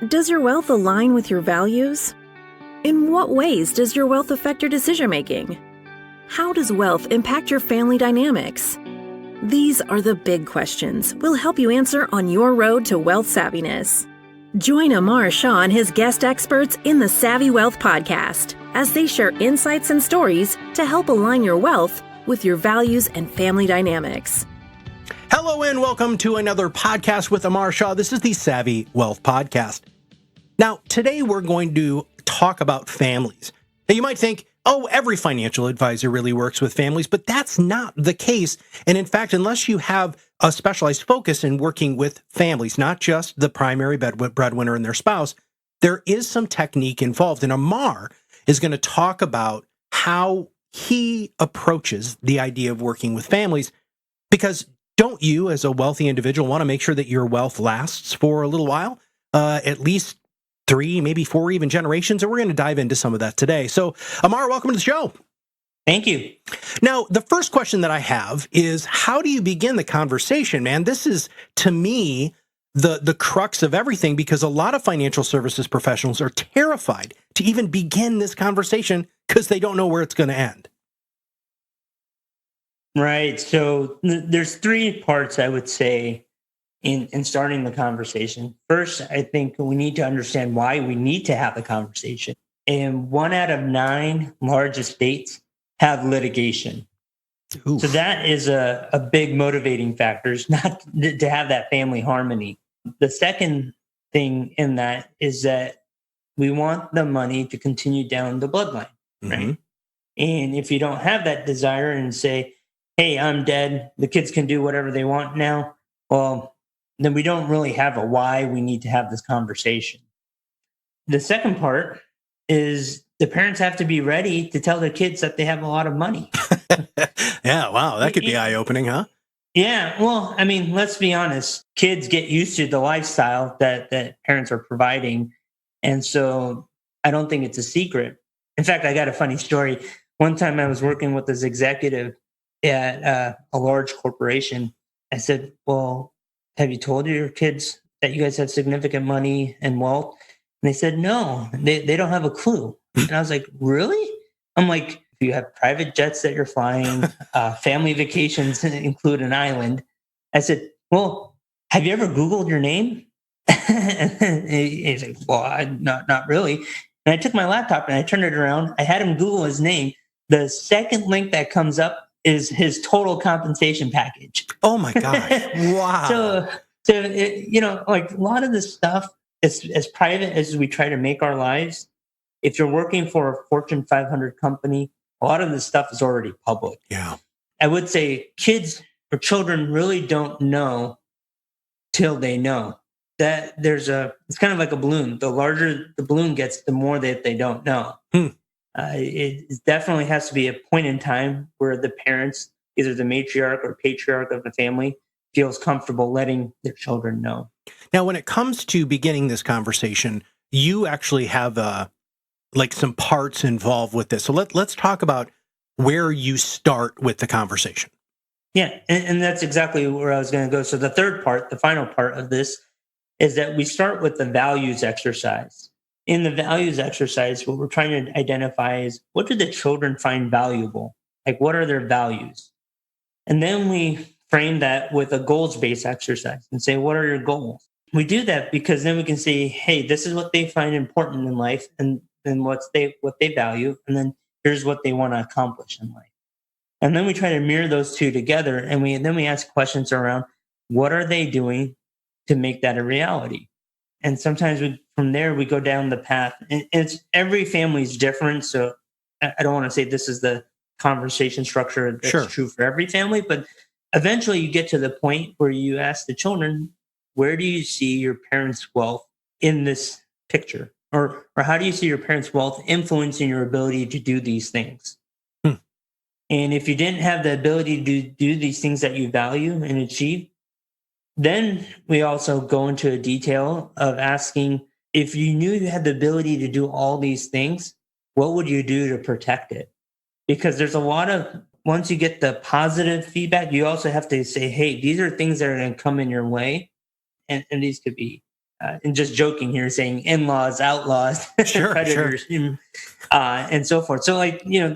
Does your wealth align with your values? In what ways does your wealth affect your decision-making? How does wealth impact your family dynamics? These are the big questions we'll help you answer on your road to wealth savviness. Join Amar Shah and his guest experts in the Savvy Wealth Podcast as they share insights and stories to help align your wealth with your values and family dynamics. Hello and welcome to another podcast with Amar Shah. This is the Savvy Wealth Podcast. Now, today we're going to talk about families. Now, you might think, oh, every financial advisor really works with families, but that's not the case. And in fact, unless you have a specialized focus in working with families, not just the primary breadwinner and their spouse, there is some technique involved. And Amar is going to talk about how he approaches the idea of working with families, because don't you, as a wealthy individual, want to make sure that your wealth lasts for a little while, at least 3, maybe 4 even generations? And we're going to dive into some of that today. So, Amar, welcome to the show. Thank you. Now, the first question that I have is, how do you begin the conversation, man? This is, to me, the crux of everything, because a lot of financial services professionals are terrified to even begin this conversation because they don't know where it's going to end. Right. So there's 3 parts, I would say, in starting the conversation. First, I think we need to understand why we need to have the conversation. And 1 out of 9 large estates have litigation. Oof. So that is a big motivating factor, is not to have that family harmony. The second thing in that is that we want the money to continue down the bloodline, right? Mm-hmm. And if you don't have that desire and say, hey, I'm dead, the kids can do whatever they want now, well, then we don't really have a why we need to have this conversation. The second part is the parents have to be ready to tell their kids that they have a lot of money. Yeah, wow, that could be eye-opening, huh? Yeah, well, I mean, let's be honest. Kids get used to the lifestyle that parents are providing. And so I don't think it's a secret. In fact, I got a funny story. One time I was working with this executive at a large corporation. I said, well, have you told your kids that you guys have significant money and wealth? And they said, no, they don't have a clue. And I was like, really? I'm like, you have private jets that you're flying, family vacations include an island. I said, well, have you ever Googled your name? And he's like, well, not really. And I took my laptop and I turned it around. I had him Google his name. The second link that comes up is his total compensation package. Oh my gosh. Wow. So like a lot of this stuff, as private as we try to make our lives, if you're working for a Fortune 500 company, a lot of this stuff is already public. Yeah. I would say kids or children really don't know till they know that it's kind of like a balloon. The larger the balloon gets, the more that they don't know. It definitely has to be a point in time where the parents, either the matriarch or patriarch of the family, feels comfortable letting their children know. Now, when it comes to beginning this conversation, you actually have some parts involved with this. So let's talk about where you start with the conversation. Yeah, and that's exactly where I was going to go. So the third part, the final part of this, is that we start with the values exercise. In the values exercise, what we're trying to identify is, what do the children find valuable? Like, what are their values? And then we frame that with a goals-based exercise and say, what are your goals? We do that because then we can say, hey, this is what they find important in life, and then what they value, and then here's what they want to accomplish in life. And then we try to mirror those two together, and then we ask questions around, what are they doing to make that a reality? And sometimes from there we go down the path. And every family is different, so I don't want to say this is the conversation structure that's true for every family, but eventually you get to the point where you ask the children, where do you see your parents' wealth in this picture? Or how do you see your parents' wealth influencing your ability to do these things? And if you didn't have the ability to do these things that you value and achieve, then we also go into a detail of asking, if you knew you had the ability to do all these things, what would you do to protect it? Because there's a lot of, once you get the positive feedback, you also have to say, hey, these are things that are going to come in your way. And these could be and just joking here, saying in-laws, outlaws, Sure, predators, and so forth. So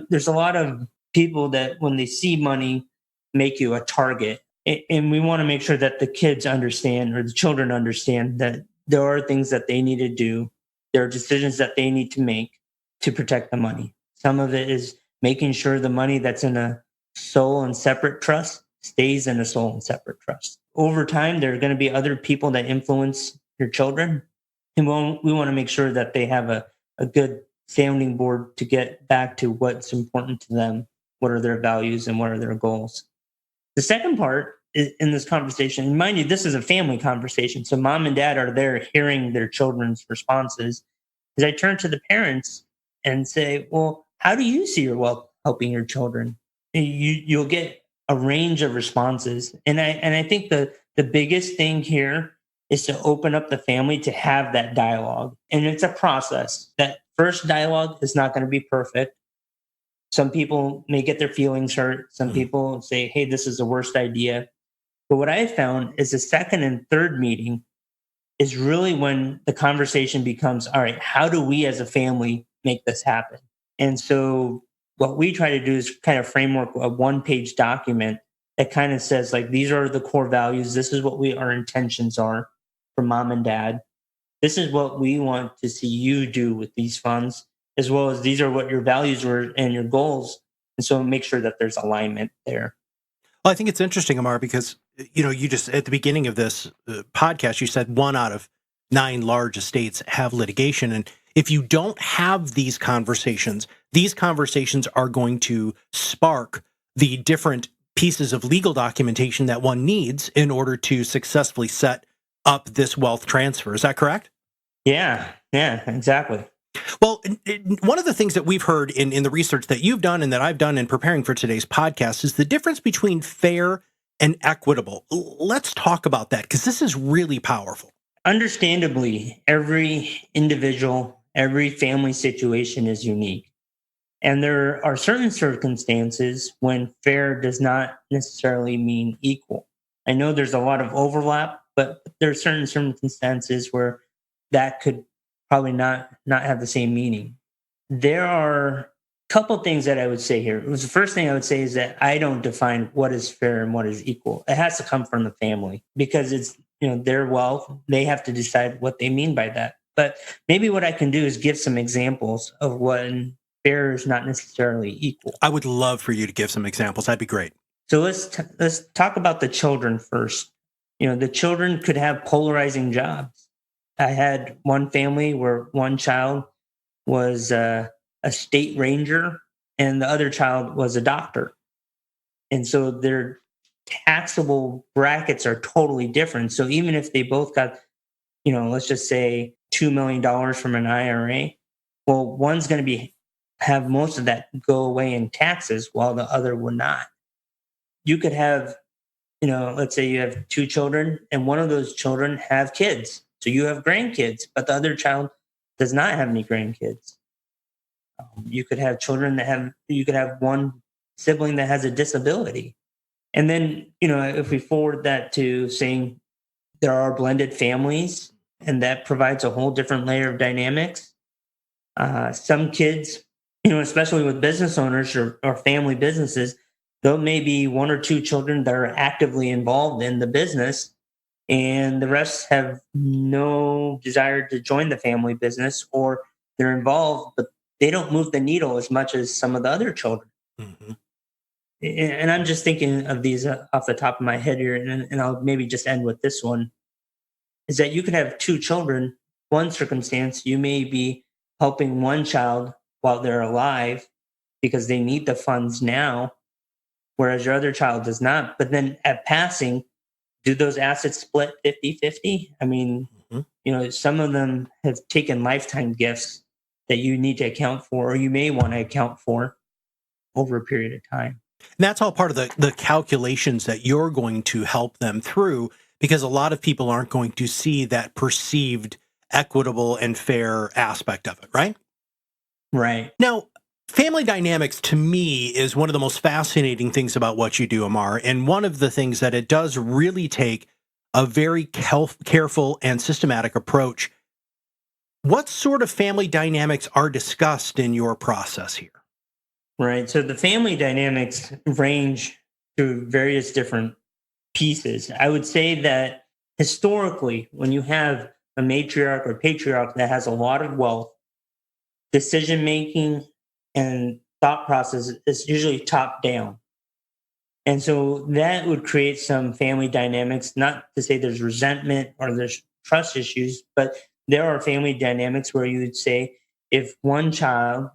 there's a lot of people that when they see money make you a target. And we want to make sure that the kids understand, or the children understand, that there are things that they need to do. There are decisions that they need to make to protect the money. Some of it is making sure the money that's in a sole and separate trust stays in a sole and separate trust. Over time, there are going to be other people that influence your children. And we want to make sure that they have a good sounding board to get back to what's important to them, what are their values, and what are their goals. The second part is in this conversation, and mind you, this is a family conversation. So mom and dad are there hearing their children's responses. As I turn to the parents and say, well, how do you see your wealth helping your children? You'll get a range of responses. And I think the biggest thing here is to open up the family to have that dialogue. And it's a process. That first dialogue is not going to be perfect. Some people may get their feelings hurt. Some people say, hey, this is the worst idea. But what I found is the second and third meeting is really when the conversation becomes, all right, how do we as a family make this happen? And so what we try to do is kind of framework a one-page document that kind of says, like, these are the core values. This is what our intentions are for mom and dad. This is what we want to see you do with these funds, as well as these are what your values were and your goals. And so make sure that there's alignment there. Well, I think it's interesting, Amar, because, you just, at the beginning of this podcast, you said 1 out of 9 large estates have litigation. And if you don't have these conversations are going to spark the different pieces of legal documentation that one needs in order to successfully set up this wealth transfer. Is that correct? Yeah, exactly. Well, one of the things that we've heard in the research that you've done and that I've done in preparing for today's podcast is the difference between fair and equitable. Let's talk about that, because this is really powerful. Understandably, every individual, every family situation is unique. And there are certain circumstances when fair does not necessarily mean equal. I know there's a lot of overlap, but there are certain circumstances where that could probably not have the same meaning. There are a couple things that I would say here. The first thing I would say is that I don't define what is fair and what is equal. It has to come from the family, because it's their wealth. They have to decide what they mean by that. But maybe what I can do is give some examples of when fair is not necessarily equal. I would love for you to give some examples. That'd be great. So let's talk about the children first. The children could have polarizing jobs. I had one family where one child was a state ranger and the other child was a doctor. And so their taxable brackets are totally different. So even if they both got, let's just say $2 million from an IRA, well, one's going to have most of that go away in taxes while the other would not. You could have, let's say you have 2 children and one of those children have kids. So you have grandkids, but the other child does not have any grandkids. You could have children you could have one sibling that has a disability. And then, if we forward that to saying there are blended families, and that provides a whole different layer of dynamics. Some kids, especially with business owners or family businesses, there may be 1 or 2 children that are actively involved in the business, and the rest have no desire to join the family business, or they're involved, but they don't move the needle as much as some of the other children. Mm-hmm. And I'm just thinking of these off the top of my head here, and I'll maybe just end with this one, is that you could have 2 children. One circumstance, you may be helping one child while they're alive because they need the funds now, whereas your other child does not. But then at passing, do those assets split 50-50? I mean, some of them have taken lifetime gifts that you need to account for, or you may want to account for over a period of time. And that's all part of the calculations that you're going to help them through, because a lot of people aren't going to see that perceived equitable and fair aspect of it, right? Right. Now, family dynamics, to me, is one of the most fascinating things about what you do, Amar. And one of the things that it does really take a very careful and systematic approach. What sort of family dynamics are discussed in your process here? Right. So the family dynamics range through various different pieces. I would say that historically, when you have a matriarch or patriarch that has a lot of wealth, decision making and thought process is usually top down. And so that would create some family dynamics, not to say there's resentment or there's trust issues, but there are family dynamics where you would say if one child,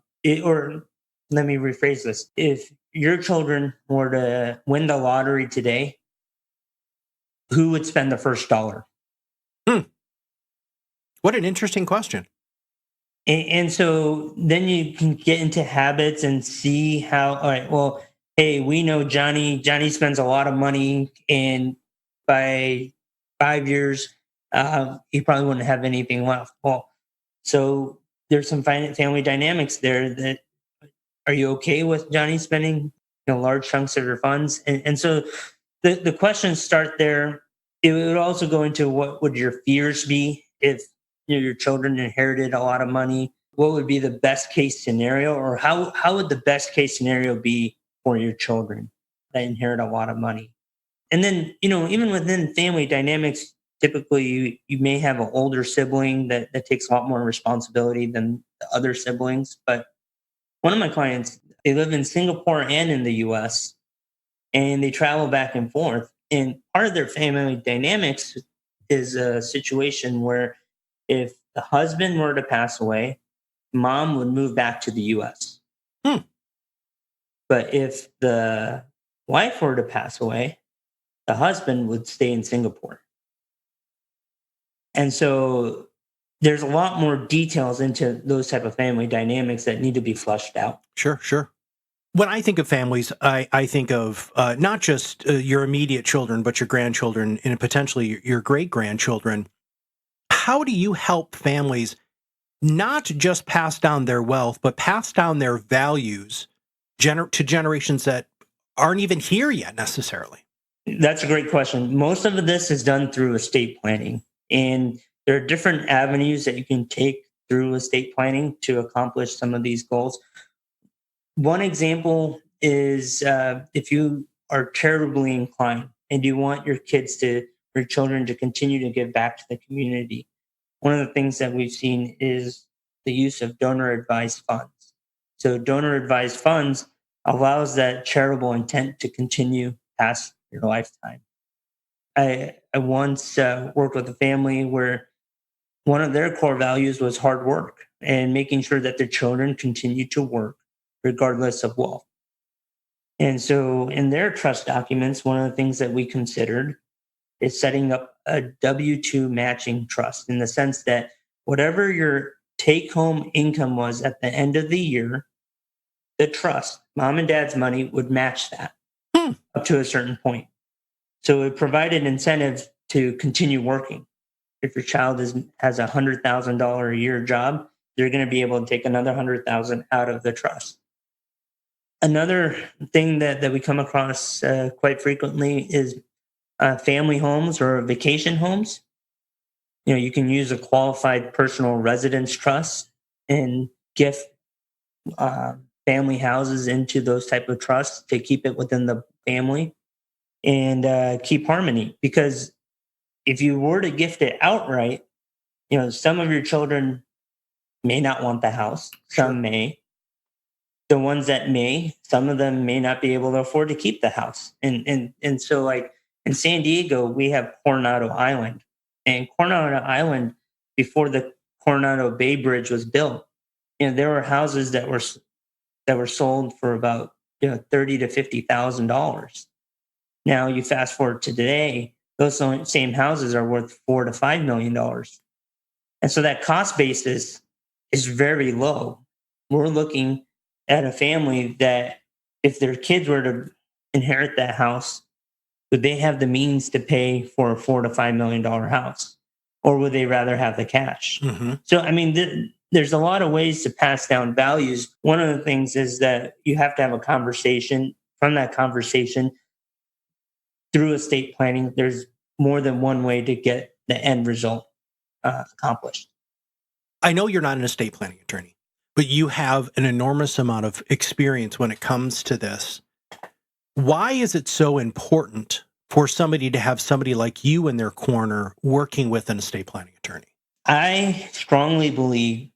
or let me rephrase this, if your children were to win the lottery today, who would spend the first dollar? Hmm. What an interesting question. And so then you can get into habits and see how, all right, well, hey, we know Johnny spends a lot of money, and by 5 years, he probably wouldn't have anything left. Well, so there's some family dynamics there that, are you okay with Johnny spending large chunks of your funds? And so the questions start there. It would also go into what would your fears be if your children inherited a lot of money. What would be the best case scenario, or how would the best case scenario be for your children that inherit a lot of money? And then even within family dynamics, typically you may have an older sibling that takes a lot more responsibility than the other siblings. But one of my clients, they live in Singapore and in the US, and they travel back and forth. And part of their family dynamics is a situation where if the husband were to pass away, mom would move back to the US. Hmm. But if the wife were to pass away, the husband would stay in Singapore. And so there's a lot more details into those type of family dynamics that need to be flushed out. Sure. When I think of families, I think of not just your immediate children, but your grandchildren and potentially your great-grandchildren. How do you help families not just pass down their wealth, but pass down their values to generations that aren't even here yet necessarily? That's a great question. Most of this is done through estate planning, and there are different avenues that you can take through estate planning to accomplish some of these goals. One example is if you are charitably inclined and you want your children to continue to give back to the community. One of the things that we've seen is the use of donor advised funds. So donor advised funds allows that charitable intent to continue past your lifetime. I once worked with a family where one of their core values was hard work and making sure that their children continue to work regardless of wealth. And so in their trust documents, one of the things that we considered is setting up a W-2 matching trust, in the sense that whatever your take-home income was at the end of the year, the trust, mom and dad's money, would match that up to a certain point. So it provided incentive to continue working. If your child has $100,000 a year job, they're going to be able to take another $100,000 out of the trust. Another thing that we come across quite frequently is family homes or vacation homes. You can use a qualified personal residence trust and gift family houses into those type of trusts to keep it within the family and keep harmony. Because if you were to gift it outright, some of your children may not want the house. Some may. The ones that may, some of them may not be able to afford to keep the house. And so, like in San Diego, we have Coronado Island. And Coronado Island, before the Coronado Bay Bridge was built, there were houses that were sold for about $30,000 to $50,000. Now you fast forward to today, those same houses are worth $4 to $5 million. And so that cost basis is very low. We're looking at a family that if their kids were to inherit that house, would they have the means to pay for a $4 to $5 million house, or would they rather have the cash? Mm-hmm. So, I mean, there's a lot of ways to pass down values. One of the things is that you have to have a conversation. From that conversation, through estate planning, there's more than one way to get the end result accomplished. I know you're not an estate planning attorney, but you have an enormous amount of experience when it comes to this. Why is it so important for somebody to have somebody like you in their corner working with an estate planning attorney? I strongly believe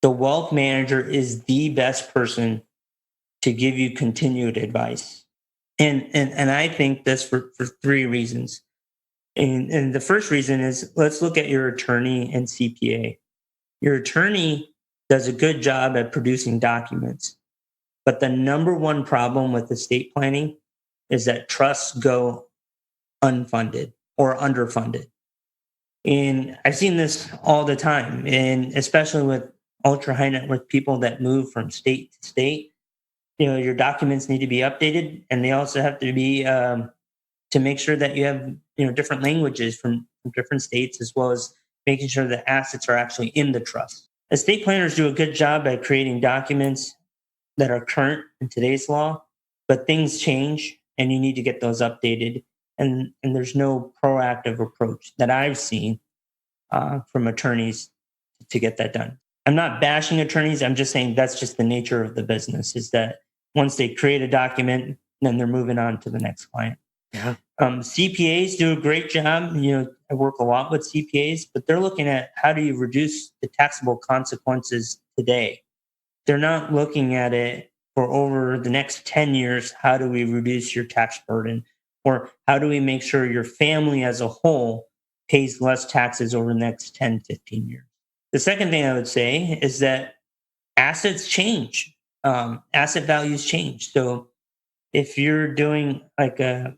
the wealth manager is the best person to give you continued advice. And I think this for three reasons. And the first reason is, let's look at your attorney and CPA. Your attorney does a good job at producing documents, but the number one problem with estate planning is that trusts go unfunded or underfunded. And I've seen this all the time, and especially with ultra high net worth people that move from state to state. Your documents need to be updated, and they also have to be to make sure that you have different languages from different states, as well as making sure that assets are actually in the trust. Estate planners do a good job at creating documents that are current in today's law, but things change, and you need to get those updated. And there's no proactive approach that I've seen from attorneys to get that done. I'm not bashing attorneys. I'm just saying that's just the nature of the business, is that once they create a document, then they're moving on to the next client. Yeah. CPAs do a great job. I work a lot with CPAs, but they're looking at how do you reduce the taxable consequences today. They're not looking at it for over the next 10 years. How do we reduce your tax burden? Or how do we make sure your family as a whole pays less taxes over the next 10, 15 years? The second thing I would say is that assets change. Asset values change. So if you're doing like a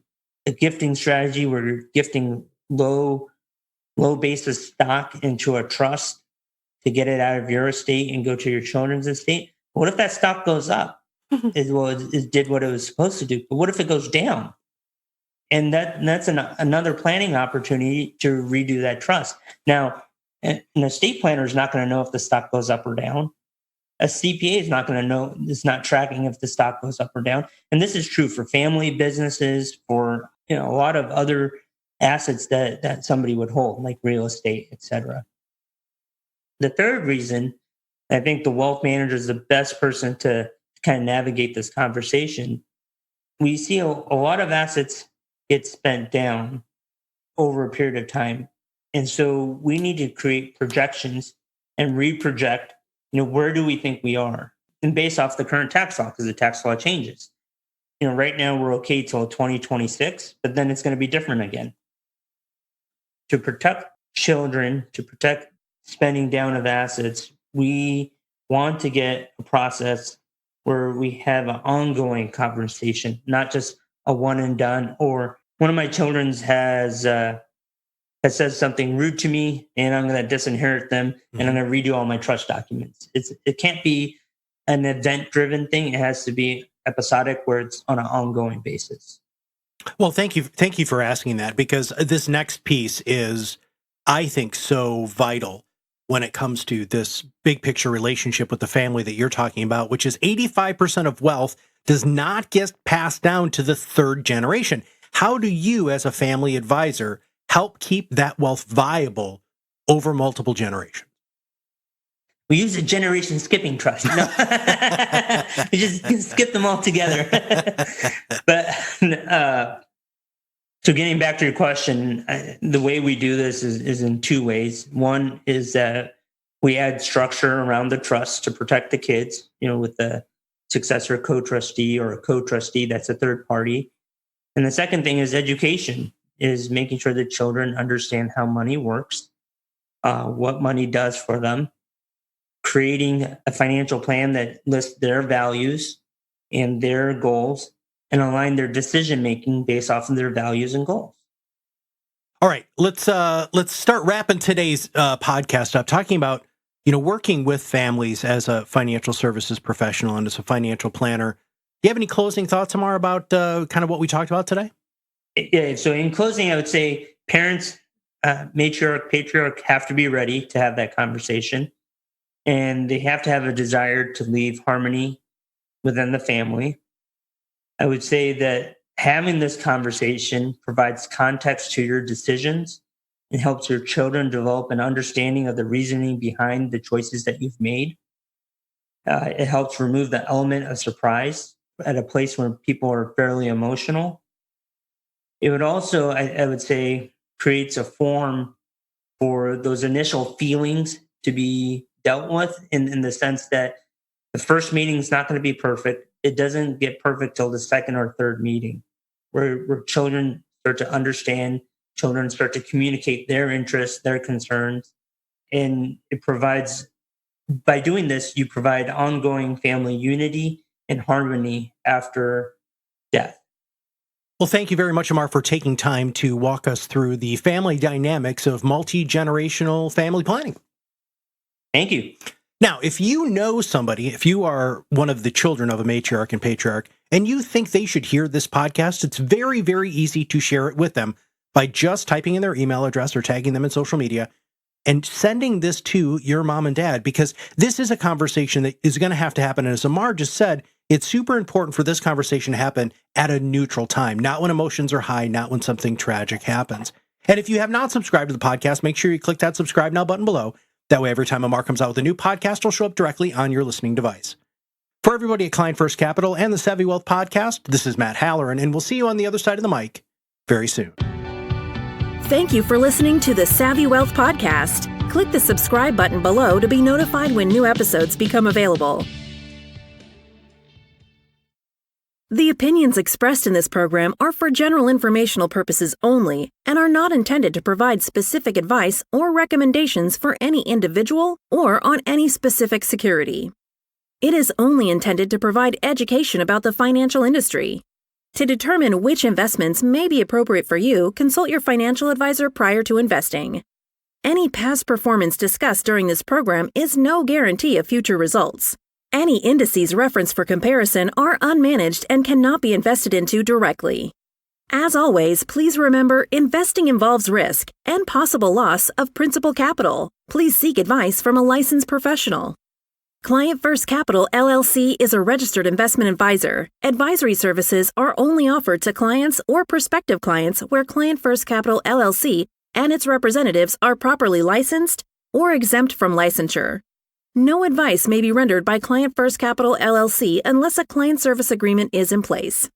gifting strategy where you're gifting low basis stock into a trust to get it out of your estate and go to your children's estate, what if that stock goes up? It did what it was supposed to do. But what if it goes down? And that's another planning opportunity to redo that trust. Now, an estate planner is not going to know if the stock goes up or down. A CPA is not going to know, it's not tracking if the stock goes up or down. And this is true for family businesses, for a lot of other assets that somebody would hold, like real estate, et cetera. The third reason I think the wealth manager is the best person to kind of navigate this conversation. We see a lot of assets get spent down over a period of time. And so we need to create projections and reproject, where do we think we are? And based off the current tax law, because the tax law changes. Right now we're okay till 2026, but then it's going to be different again. To protect children, to protect spending down of assets, we want to get a process where we have an ongoing conversation, not just a one and done. Or one of my children's has said something rude to me, and I'm going to disinherit them, and I'm going to redo all my trust documents. It can't be an event-driven thing. It has to be episodic, where it's on an ongoing basis. Well, thank you for asking that, because this next piece is, I think, so vital when it comes to this big picture relationship with the family that you're talking about, which is 85% of wealth does not get passed down to the third generation. How do you, as a family advisor, help keep that wealth viable over multiple generations? We use a generation skipping trust. No. We just skip them all together. But so getting back to your question, the way we do this is in two ways. One is that we add structure around the trust to protect the kids, with the successor co-trustee or a co-trustee that's a third party. And the second thing is education, is making sure that children understand how money works, what money does for them, creating a financial plan that lists their values and their goals and align their decision making based off of their values and goals. All right, let's start wrapping today's podcast up, talking about working with families as a financial services professional and as a financial planner. Do you have any closing thoughts, Amar, about kind of what we talked about today? Yeah. So in closing, I would say parents, matriarch, patriarch have to be ready to have that conversation, and they have to have a desire to leave harmony within the family. I would say that Having this conversation provides context to your decisions and helps your children develop an understanding of the reasoning behind the choices that you've made. It helps remove the element of surprise at a place where people are fairly emotional. It would also, I would say, creates a form for those initial feelings to be dealt with in the sense that the first meeting is not going to be perfect. It doesn't get perfect till the second or third meeting, where children start to understand, children start to communicate their interests, their concerns. And it provides, by doing this, you provide ongoing family unity and harmony after death. Well, thank you very much, Amar, for taking time to walk us through the family dynamics of multi-generational family planning. Thank you. Now, if you know somebody, if you are one of the children of a matriarch and patriarch, and you think they should hear this podcast, it's very, very easy to share it with them by just typing in their email address or tagging them in social media and sending this to your mom and dad, because this is a conversation that is going to have to happen. And as Amar just said, it's super important for this conversation to happen at a neutral time, not when emotions are high, not when something tragic happens. And if you have not subscribed to the podcast, make sure you click that subscribe now button below. That way, every time Amar comes out with a new podcast, it'll show up directly on your listening device. For everybody at Client First Capital and the Savvy Wealth Podcast, this is Matt Halloran, and we'll see you on the other side of the mic very soon. Thank you for listening to the Savvy Wealth Podcast. Click the subscribe button below to be notified when new episodes become available. The opinions expressed in this program are for general informational purposes only and are not intended to provide specific advice or recommendations for any individual or on any specific security. It is only intended to provide education about the financial industry. To determine which investments may be appropriate for you, consult your financial advisor prior to investing. Any past performance discussed during this program is no guarantee of future results. Any indices referenced for comparison are unmanaged and cannot be invested into directly. As always, please remember investing involves risk and possible loss of principal capital. Please seek advice from a licensed professional. Client First Capital LLC is a registered investment advisor. Advisory services are only offered to clients or prospective clients where Client First Capital LLC and its representatives are properly licensed or exempt from licensure. No advice may be rendered by Client First Capital LLC unless a client service agreement is in place.